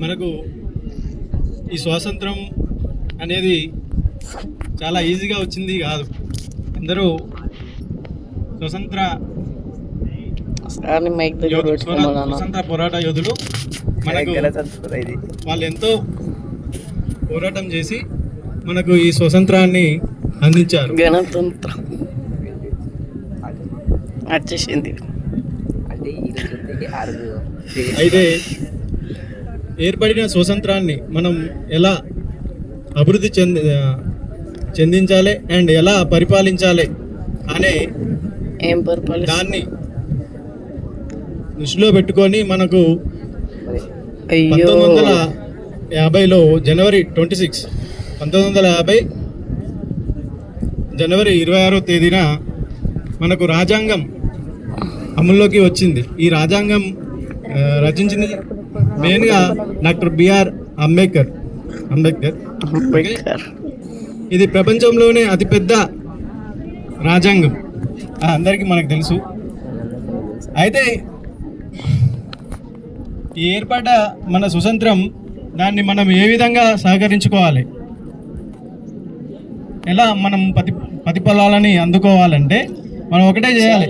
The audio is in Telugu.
మనకు ఈ స్వాతంత్రం అనేది చాలా ఈజీగా వచ్చింది కాదు. అందరూ స్వతంత్ర పోరాట యోధులు. మనకు వాళ్ళు ఎంతో పోరాటం చేసి మనకు ఈ స్వతంత్రాన్ని అందించారు. గణతంత్రం వచ్చేసింది. అయితే ఏర్పడిన స్వతంత్రాన్ని మనం ఎలా అభివృద్ధి చెందించాలి అండ్ ఎలా పరిపాలించాలి అనే దాన్ని దృష్టిలో పెట్టుకొని మనకు 1950లో జనవరి 26 1950 జనవరి 26వ తేదీన మనకు రాజ్యాంగం అమల్లోకి వచ్చింది. ఈ రాజ్యాంగం రచించింది మెయిన్గా డాక్టర్ బిఆర్ అంబేద్కర్. ఇది ప్రపంచంలోనే అతిపెద్ద రాజ్యాంగం, అందరికీ మనకు తెలుసు. అయితే ఈ ఏర్పడ్డ మన స్వతంత్రం దాన్ని మనం ఏ విధంగా సహకరించుకోవాలి, ఎలా మనం ప్రతిఫలాలని అందుకోవాలంటే మనం ఒకటే చేయాలి,